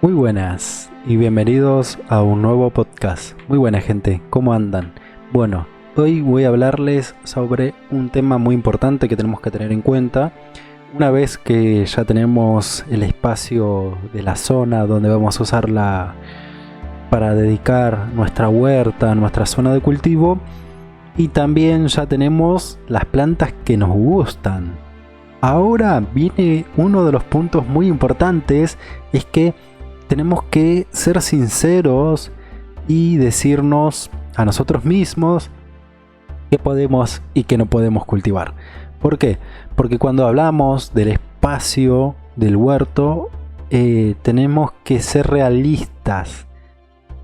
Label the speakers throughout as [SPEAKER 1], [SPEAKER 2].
[SPEAKER 1] Muy buenas y bienvenidos a un nuevo podcast. Muy buena gente, ¿cómo andan? Bueno, hoy voy a hablarles sobre un tema muy importante que tenemos que tener en cuenta. Una vez que ya tenemos el espacio de la zona donde vamos a usarla para dedicar nuestra huerta, nuestra zona de cultivo, y también ya tenemos las plantas que nos gustan. Ahora viene uno de los puntos muy importantes, es que tenemos que ser sinceros y decirnos a nosotros mismos qué podemos y qué no podemos cultivar. ¿Por qué? Porque cuando hablamos del espacio del huerto, tenemos que ser realistas.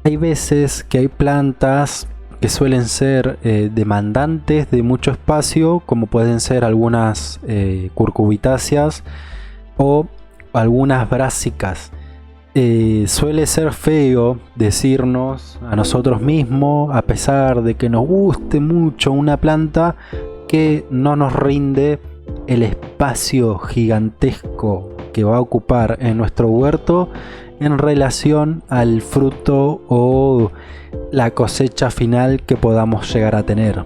[SPEAKER 1] Hay veces que hay plantas que suelen ser demandantes de mucho espacio, como pueden ser algunas curcubitáceas o algunas brásicas. Suele ser feo decirnos a nosotros mismos, a pesar de que nos guste mucho una planta, que no nos rinde el espacio gigantesco que va a ocupar en nuestro huerto en relación al fruto o la cosecha final que podamos llegar a tener.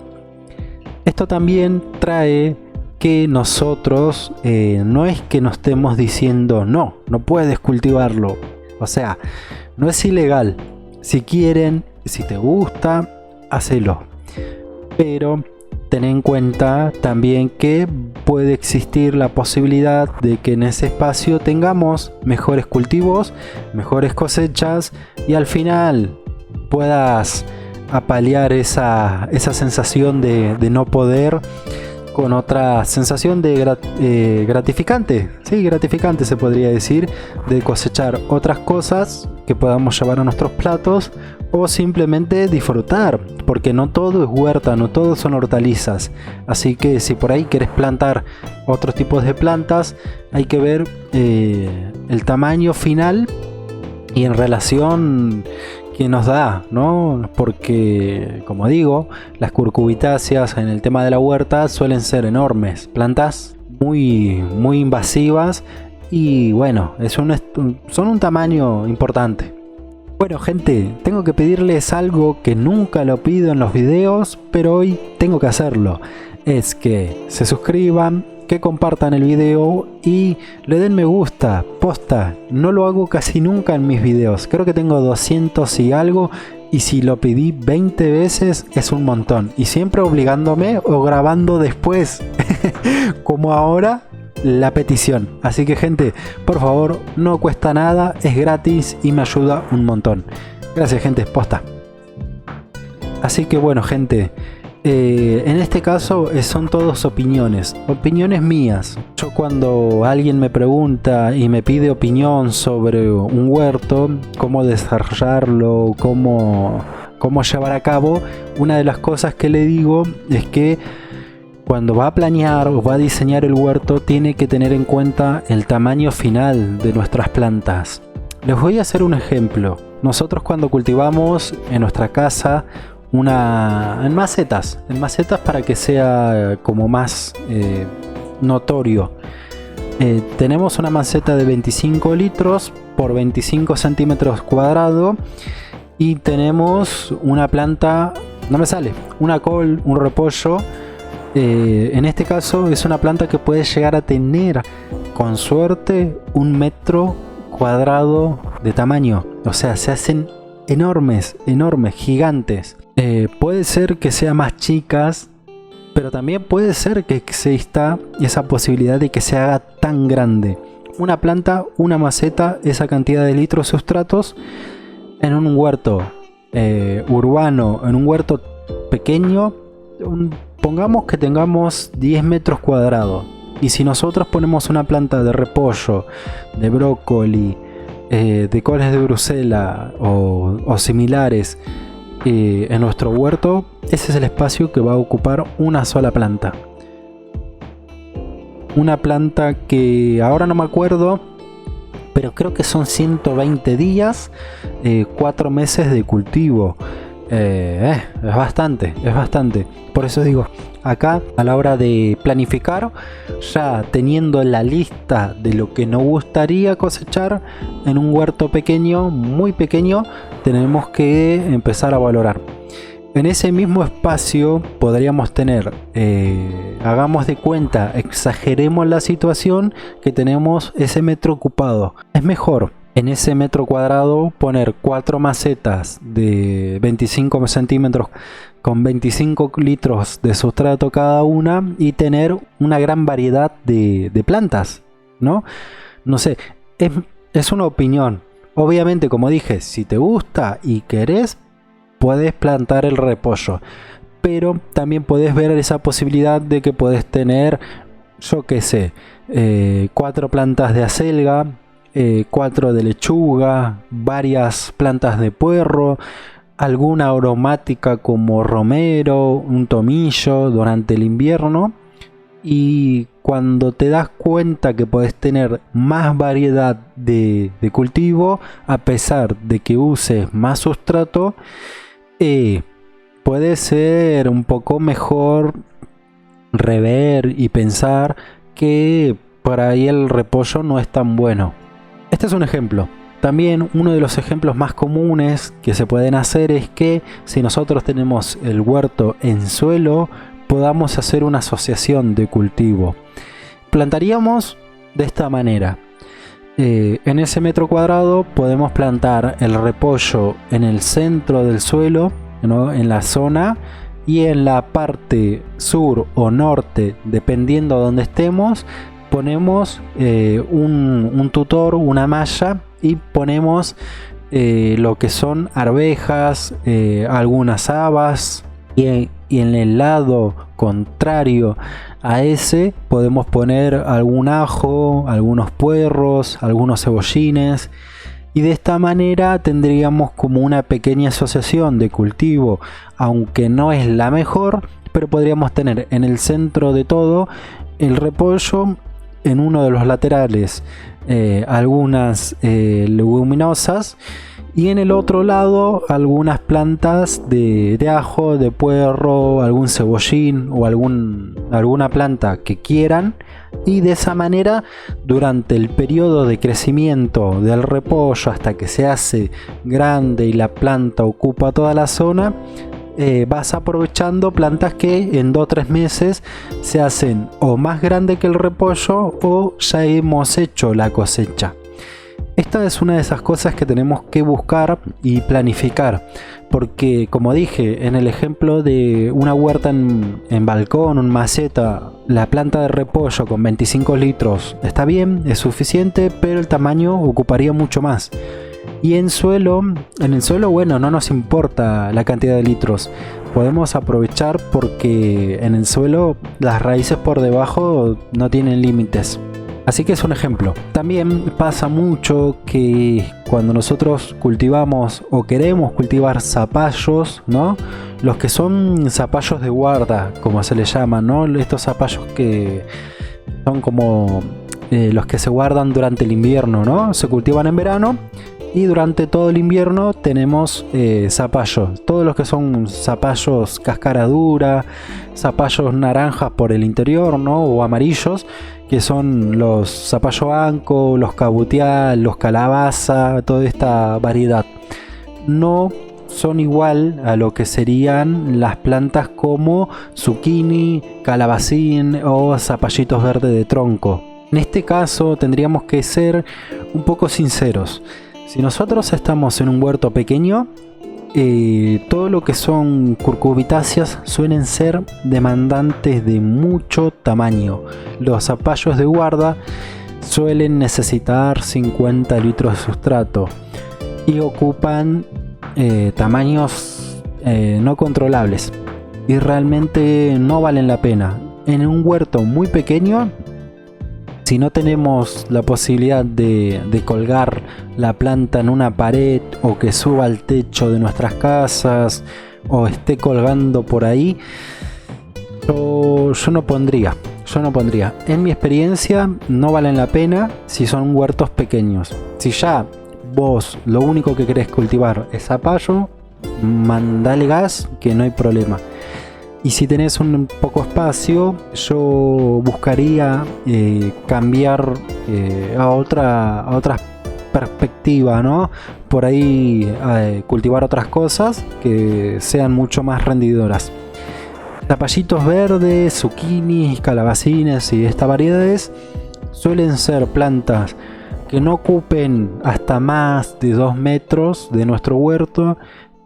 [SPEAKER 1] Esto también trae que nosotros no es que nos estemos diciendo no puedes cultivarlo. O sea, no es ilegal. Si quieren, si te gusta, hacelo. Pero ten en cuenta también que puede existir la posibilidad de que en ese espacio tengamos mejores cultivos, mejores cosechas y al final puedas apalear esa sensación de no poder con otra sensación de gratificante, sí, gratificante se podría decir, de cosechar otras cosas que podamos llevar a nuestros platos o simplemente disfrutar, porque no todo es huerta, no todo son hortalizas. Así que si por ahí querés plantar otros tipos de plantas, hay que ver el tamaño final y en relación que nos da, ¿no? Porque, como digo, las curcubitáceas en el tema de la huerta suelen ser enormes, plantas muy invasivas y bueno, son un tamaño importante. Bueno gente, tengo que pedirles algo que nunca lo pido en los videos, pero hoy tengo que hacerlo. Es que se suscriban, que compartan el video y le den me gusta. Posta, no lo hago casi nunca en mis videos. Creo que tengo 200 y algo, y si lo pedí 20 veces es un montón. Y siempre obligándome o grabando después, como ahora, la petición. Así que gente, por favor, no cuesta nada, es gratis y me ayuda un montón. Gracias gente, posta. Así que bueno gente, en este caso son todos opiniones mías. Yo cuando alguien me pregunta y me pide opinión sobre un huerto, cómo desarrollarlo, cómo llevar a cabo, una de las cosas que le digo es que cuando va a planear o va a diseñar el huerto tiene que tener en cuenta el tamaño final de nuestras plantas. Les voy a hacer un ejemplo. Nosotros cuando cultivamos en nuestra casa en macetas para que sea como más notorio. Tenemos una maceta de 25 litros por 25 centímetros cuadrados y tenemos una planta, no me sale, una col, un repollo. En este caso es una planta que puede llegar a tener con suerte 1 metro cuadrado de tamaño. O sea, se hacen enormes, gigantes. Puede ser que sean más chicas, pero también puede ser que exista esa posibilidad de que se haga tan grande. Una planta, una maceta, esa cantidad de litros sustratos en un huerto urbano, en un huerto pequeño, pongamos que tengamos 10 metros cuadrados. Y si nosotros ponemos una planta de repollo, de brócoli, de coles de Bruselas o similares en nuestro huerto, ese es el espacio que va a ocupar una sola planta. Una planta que ahora no me acuerdo, pero creo que son 120 días, 4 meses de cultivo. Es bastante, es bastante. Por eso digo, acá a la hora de planificar, ya teniendo la lista de lo que nos gustaría cosechar en un huerto pequeño, muy pequeño, tenemos que empezar a valorar. En ese mismo espacio podríamos tener, hagamos de cuenta, exageremos la situación, que tenemos ese metro ocupado. Es mejor en ese metro cuadrado poner 4 macetas de 25 centímetros con 25 litros de sustrato cada una y tener una gran variedad de plantas, ¿no? No sé, es una opinión. Obviamente, como dije, si te gusta y querés, puedes plantar el repollo, pero también puedes ver esa posibilidad de que puedes tener, yo qué sé, 4 plantas de acelga, 4 de lechuga, varias plantas de puerro, alguna aromática como romero, un tomillo durante el invierno. Y cuando te das cuenta que puedes tener más variedad de cultivo, a pesar de que uses más sustrato, puede ser un poco mejor rever y pensar que por ahí el repollo no es tan bueno. Este es un ejemplo. También uno de los ejemplos más comunes que se pueden hacer es que si nosotros tenemos el huerto en suelo, podamos hacer una asociación de cultivo. Plantaríamos de esta manera. En ese metro cuadrado podemos plantar el repollo en el centro del suelo, ¿no? En la zona, y en la parte sur o norte, dependiendo de donde estemos, ponemos un tutor, una malla, y ponemos lo que son arvejas, algunas habas, y en el lado contrario a ese podemos poner algún ajo, algunos puerros, algunos cebollines, y de esta manera tendríamos como una pequeña asociación de cultivo, aunque no es la mejor, pero podríamos tener en el centro de todo el repollo, en uno de los laterales algunas leguminosas, y en el otro lado algunas plantas de ajo, de puerro, algún cebollín o alguna planta que quieran. Y de esa manera, durante el periodo de crecimiento del repollo hasta que se hace grande y la planta ocupa toda la zona, vas aprovechando plantas que en 2 o 3 meses se hacen o más grande que el repollo o ya hemos hecho la cosecha. Esta es una de esas cosas que tenemos que buscar y planificar, porque como dije en el ejemplo de una huerta en balcón, en maceta, la planta de repollo con 25 litros está bien, es suficiente, pero el tamaño ocuparía mucho más. Y en el suelo, bueno, no nos importa la cantidad de litros, podemos aprovechar porque en el suelo las raíces por debajo no tienen límites. Así que es un ejemplo. También pasa mucho que cuando nosotros cultivamos o queremos cultivar zapallos, ¿no? Los que son zapallos de guarda, como se les llama, ¿no? Estos zapallos que son como los que se guardan durante el invierno, ¿no? Se cultivan en verano y durante todo el invierno tenemos zapallos. Todos los que son zapallos cáscara dura, zapallos naranjas por el interior, ¿no? O amarillos, que son los zapallo anco, los cabutial, los calabaza, toda esta variedad. No son igual a lo que serían las plantas como zucchini, calabacín o zapallitos verdes de tronco. En este caso tendríamos que ser un poco sinceros. Si nosotros estamos en un huerto pequeño, todo lo que son curcubitáceas suelen ser demandantes de mucho tamaño. Los zapallos de guarda suelen necesitar 50 litros de sustrato y ocupan tamaños no controlables y realmente no valen la pena. En un huerto muy pequeño, si no tenemos la posibilidad de colgar la planta en una pared o que suba al techo de nuestras casas o esté colgando por ahí, yo no pondría. En mi experiencia no valen la pena si son huertos pequeños. Si ya vos lo único que querés cultivar es zapallo, mandale gas que no hay problema. Y si tenés un poco espacio, yo buscaría cambiar a otra perspectiva, ¿no? Por ahí cultivar otras cosas que sean mucho más rendidoras. Zapallitos verdes, zucchinis, calabacines y estas variedades suelen ser plantas que no ocupen hasta más de 2 metros de nuestro huerto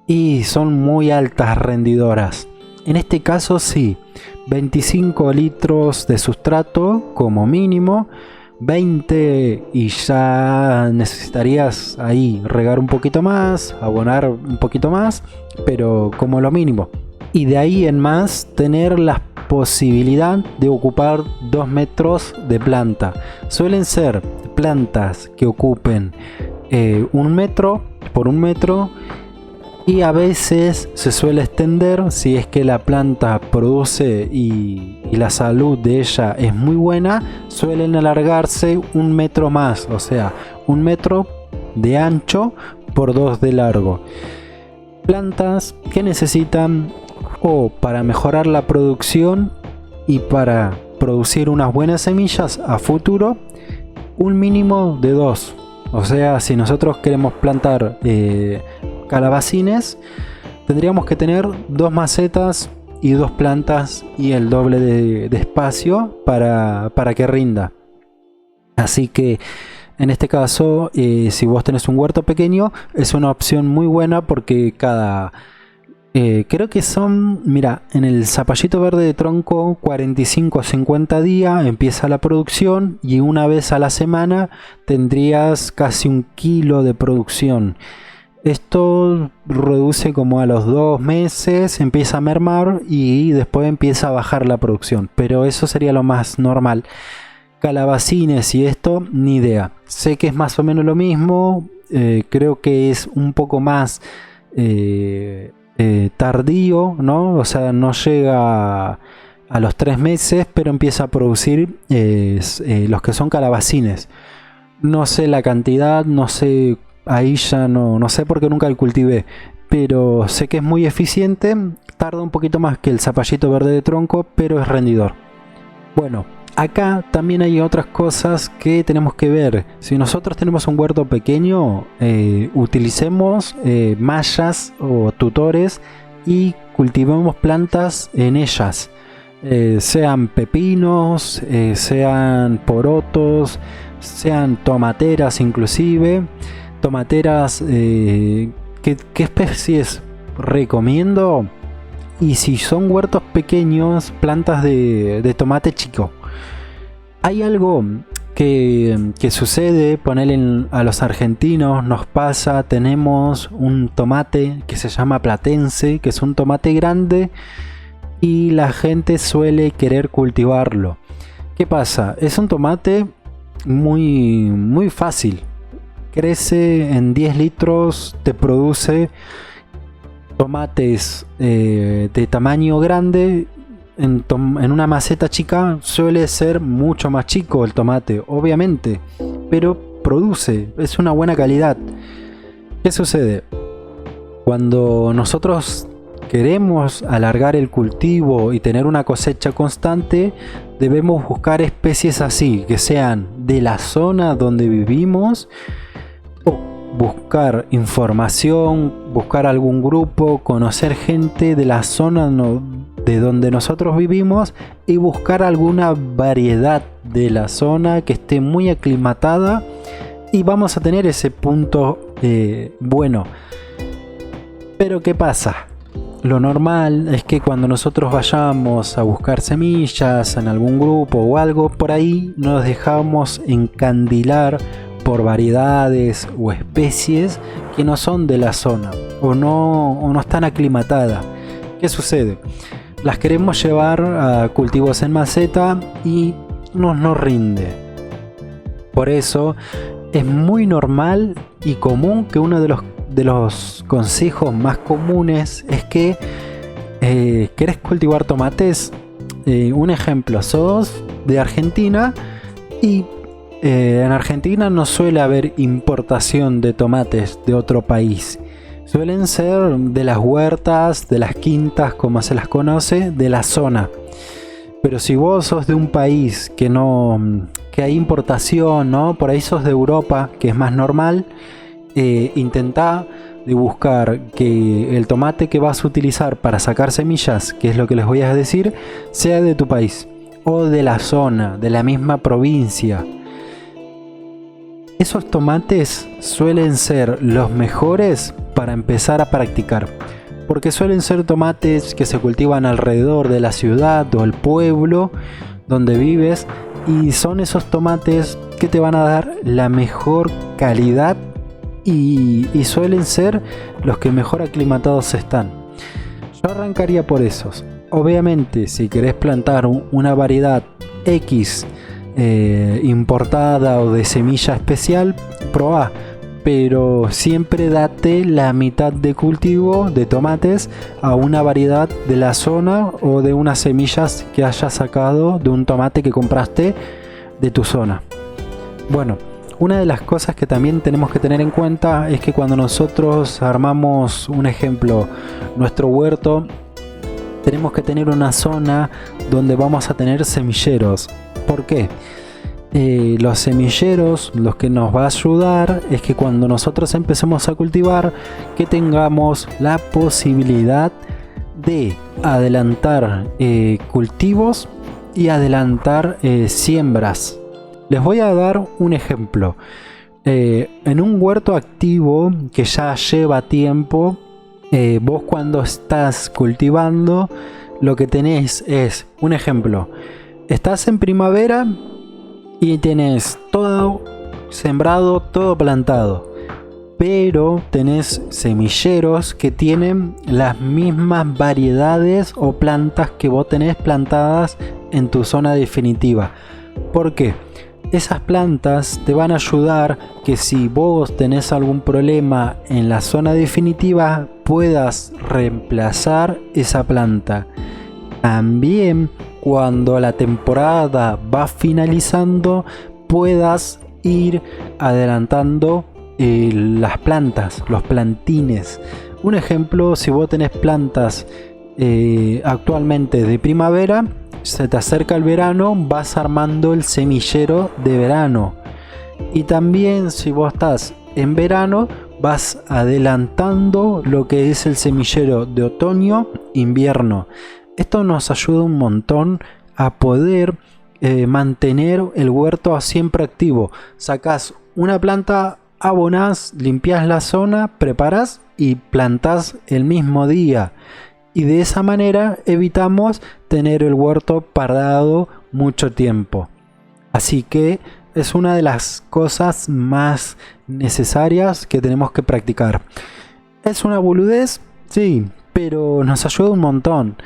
[SPEAKER 1] y son muy altas rendidoras. En este caso sí, 25 litros de sustrato como mínimo, 20 y ya necesitarías ahí regar un poquito más, abonar un poquito más, pero como lo mínimo. Y de ahí en más tener la posibilidad de ocupar 2 metros de planta. Suelen ser plantas que ocupen 1 metro por 1 metro. Y a veces se suele extender si es que la planta produce y la salud de ella es muy buena, suelen alargarse 1 metro más, o sea, 1 metro de ancho por 2 de largo. Plantas que necesitan para mejorar la producción y para producir unas buenas semillas a futuro, un mínimo de 2. O sea, si nosotros queremos plantar calabacines, tendríamos que tener 2 macetas y 2 plantas y el doble de espacio para que rinda. Así que en este caso, si vos tenés un huerto pequeño, es una opción muy buena porque creo que son, mira, en el zapallito verde de tronco 45 o 50 días empieza la producción y una vez a la semana tendrías casi 1 kilo de producción. Esto reduce como a los 2 meses, empieza a mermar y después empieza a bajar la producción, pero eso sería lo más normal. Calabacines y esto, ni idea. Sé que es más o menos lo mismo, creo que es un poco más tardío, ¿no? O sea, no llega a los 3 meses, pero empieza a producir los que son calabacines. No sé la cantidad, no sé. Ahí ya no sé porque nunca el cultivé, pero sé que es muy eficiente, tarda un poquito más que el zapallito verde de tronco, pero es rendidor. Bueno, acá también hay otras cosas que tenemos que ver. Si nosotros tenemos un huerto pequeño, utilicemos mallas o tutores y cultivemos plantas en ellas. Sean pepinos, sean porotos, sean tomateras inclusive. Tomateras, ¿qué especies recomiendo? Y si son huertos pequeños, plantas de tomate chico. Hay algo que sucede, ponele a los argentinos, nos pasa, tenemos un tomate que se llama platense, que es un tomate grande y la gente suele querer cultivarlo. ¿Qué pasa? Es un tomate muy, muy fácil. Crece en 10 litros, te produce tomates de tamaño grande. En una maceta chica suele ser mucho más chico el tomate, obviamente, pero produce, es una buena calidad. ¿Qué sucede? Cuando nosotros queremos alargar el cultivo y tener una cosecha constante, debemos buscar especies así, que sean de la zona donde vivimos, buscar información, buscar algún grupo, conocer gente de la zona de donde nosotros vivimos y buscar alguna variedad de la zona que esté muy aclimatada y vamos a tener ese punto bueno. Pero ¿qué pasa? Lo normal es que cuando nosotros vayamos a buscar semillas en algún grupo o algo, por ahí nos dejamos encandilar por variedades o especies que no son de la zona o no están aclimatadas. ¿Qué sucede? Las queremos llevar a cultivos en maceta y no rinde. Por eso es muy normal y común que uno de los consejos más comunes es que ¿querés cultivar tomates? Un ejemplo, sos de Argentina y en Argentina no suele haber importación de tomates de otro país. suelen ser de las huertas, de las quintas, como se las conoce, de la zona. Pero si vos sos de un país que hay importación, ¿no? Por ahí sos de Europa, que es más normal, intentá de buscar que el tomate que vas a utilizar para sacar semillas, que es lo que les voy a decir, sea de tu país o de la zona, de la misma provincia. Esos tomates suelen ser los mejores para empezar a practicar, porque suelen ser tomates que se cultivan alrededor de la ciudad o el pueblo donde vives, y son esos tomates que te van a dar la mejor calidad y suelen ser los que mejor aclimatados están. Yo arrancaría por esos. Obviamente, si querés plantar una variedad X importada o de semilla especial, probá, pero siempre date la mitad de cultivo de tomates a una variedad de la zona o de unas semillas que hayas sacado de un tomate que compraste de tu zona. Bueno, una de las cosas que también tenemos que tener en cuenta es que cuando nosotros armamos, un ejemplo, nuestro huerto, tenemos que tener una zona donde vamos a tener semilleros. ¿Por qué? Los semilleros, los que nos va a ayudar es que cuando nosotros empecemos a cultivar, que tengamos la posibilidad de adelantar cultivos y adelantar siembras. Les voy a dar un ejemplo. En un huerto activo que ya lleva tiempo, vos cuando estás cultivando, lo que tenés es, un ejemplo, estás en primavera y tenés todo sembrado, todo plantado, pero tenés semilleros que tienen las mismas variedades o plantas que vos tenés plantadas en tu zona definitiva. ¿Por qué? Esas plantas te van a ayudar que si vos tenés algún problema en la zona definitiva, puedas reemplazar esa planta. También cuando la temporada va finalizando, puedas ir adelantando las plantas, los plantines. Un ejemplo, si vos tenés plantas actualmente de primavera, se te acerca el verano, vas armando el semillero de verano. Y también si vos estás en verano, vas adelantando lo que es el semillero de otoño, invierno. Esto nos ayuda un montón a poder mantener el huerto siempre activo. Sacás una planta, abonás, limpias la zona, preparás y plantás el mismo día. Y de esa manera evitamos tener el huerto parado mucho tiempo. Así que es una de las cosas más necesarias que tenemos que practicar. ¿Es una boludez? Sí, pero nos ayuda un montón.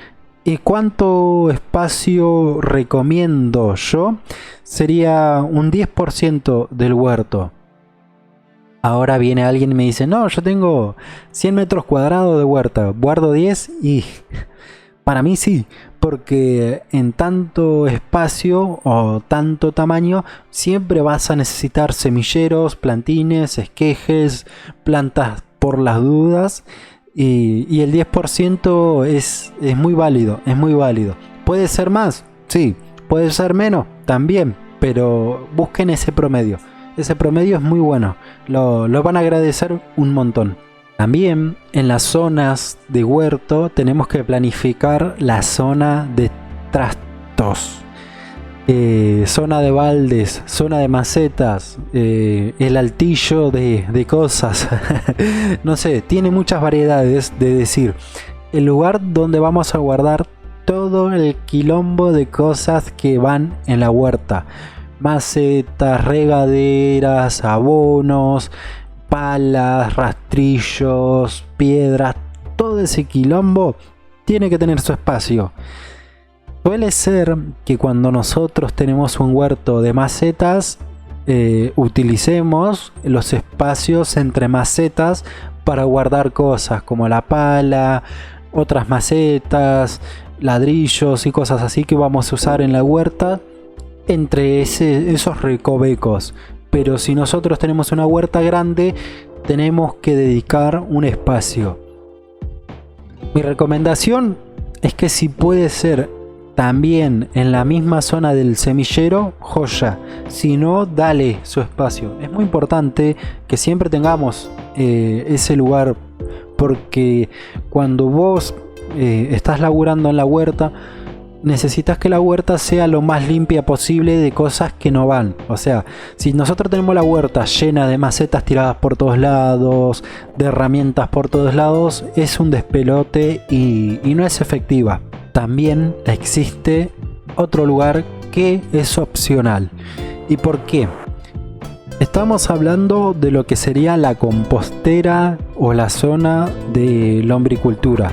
[SPEAKER 1] ¿Y cuánto espacio recomiendo yo? Sería un 10% del huerto. Ahora viene alguien y me dice, no, yo tengo 100 metros cuadrados de huerta, guardo 10 y para mí sí, porque en tanto espacio o tanto tamaño siempre vas a necesitar semilleros, plantines, esquejes, plantas por las dudas y el 10% es muy válido, es muy válido. ¿Puede ser más? Sí. ¿Puede ser menos? También, pero busquen ese promedio. Ese promedio es muy bueno, lo van a agradecer un montón. También en las zonas de huerto tenemos que planificar la zona de trastos, zona de baldes, zona de macetas, el altillo de cosas. No sé, tiene muchas variedades de decir. El lugar donde vamos a guardar todo el quilombo de cosas que van en la huerta. Macetas, regaderas, abonos, palas, rastrillos, piedras, todo ese quilombo tiene que tener su espacio. Suele ser que cuando nosotros tenemos un huerto de macetas, utilicemos los espacios entre macetas para guardar cosas como la pala, otras macetas, ladrillos y cosas así que vamos a usar en la huerta entre esos recovecos. Pero si nosotros tenemos una huerta grande, tenemos que dedicar un espacio. Mi recomendación es que si puede ser también en la misma zona del semillero, joya. Si no, dale su espacio. Es muy importante que siempre tengamos ese lugar, porque cuando vos estás laburando en la huerta, necesitas que la huerta sea lo más limpia posible de cosas que no van. O sea, si nosotros tenemos la huerta llena de macetas tiradas por todos lados, de herramientas por todos lados, es un despelote y no es efectiva. También existe otro lugar que es opcional. ¿Y por qué? Estamos hablando de lo que sería la compostera o la zona de lombricultura.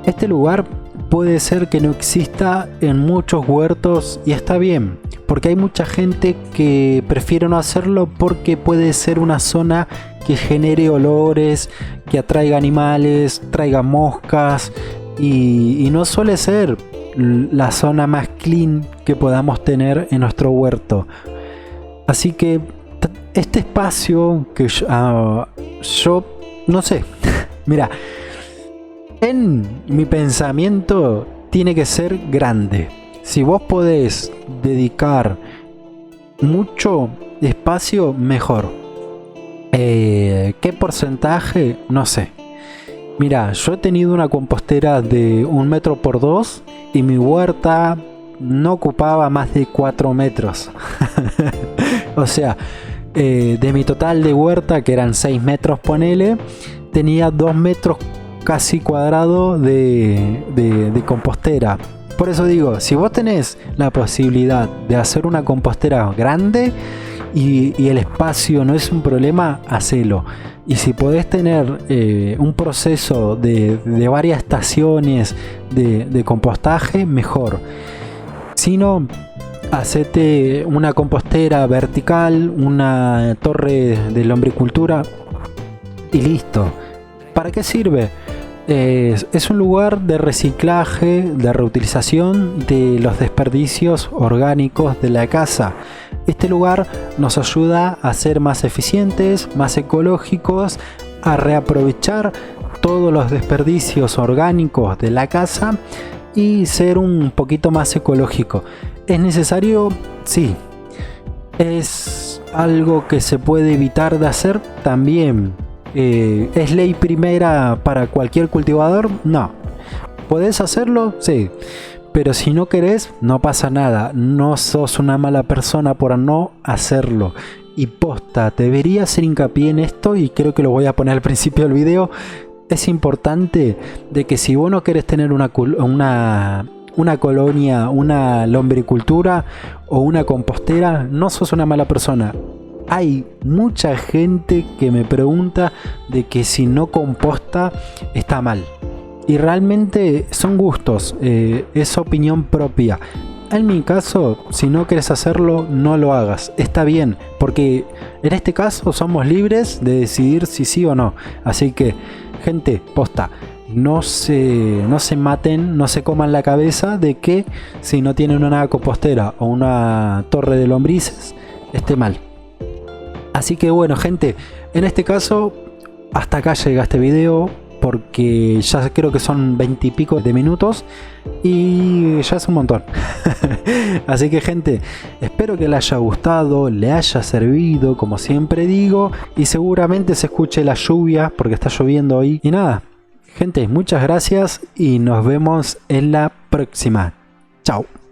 [SPEAKER 1] Este lugar puede ser que no exista en muchos huertos y está bien, porque hay mucha gente que prefiere no hacerlo porque puede ser una zona que genere olores, que atraiga animales, traiga moscas y no suele ser la zona más clean que podamos tener en nuestro huerto. Así que este espacio que yo no sé, mira, en mi pensamiento tiene que ser grande. Si vos podés dedicar mucho espacio, mejor. ¿Qué porcentaje? No sé. Mira, yo he tenido una compostera de 1 metro por 2 y mi huerta no ocupaba más de 4 metros. O sea, de mi total de huerta, que eran 6 metros, ponele, tenía 2 metros casi cuadrado de compostera. Por eso digo, si vos tenés la posibilidad de hacer una compostera grande y el espacio no es un problema, hacelo. Y si podés tener un proceso de varias estaciones de compostaje, mejor. Si no, hacete una compostera vertical, una torre de lombricultura y listo. ¿Para qué sirve? Es un lugar de reciclaje, de reutilización de los desperdicios orgánicos de la casa. Este lugar nos ayuda a ser más eficientes, más ecológicos, a reaprovechar todos los desperdicios orgánicos de la casa y ser un poquito más ecológico. ¿Es necesario? Sí. ¿Es algo que se puede evitar de hacer? También. ¿Es ley primera para cualquier cultivador? No. ¿Podés hacerlo? Sí. Pero si no querés, no pasa nada. No sos una mala persona por no hacerlo. Y posta, debería hacer hincapié en esto, y creo que lo voy a poner al principio del video. Es importante de que si vos no querés tener una colonia, una lombricultura o una compostera, no sos una mala persona. Hay mucha gente que me pregunta de que si no composta está mal. Y realmente son gustos, es opinión propia. En mi caso, si no quieres hacerlo, no lo hagas. Está bien, porque en este caso somos libres de decidir si sí o no. Así que, gente, posta, no se maten, no se coman la cabeza de que si no tienen una compostera o una torre de lombrices, esté mal. Así que bueno, gente, en este caso hasta acá llega este video, porque ya creo que son 20 y pico de minutos y ya es un montón. Así que gente, espero que les haya gustado, le haya servido, como siempre digo, y seguramente se escuche la lluvia porque está lloviendo hoy. Y nada, gente, muchas gracias y nos vemos en la próxima. Chao.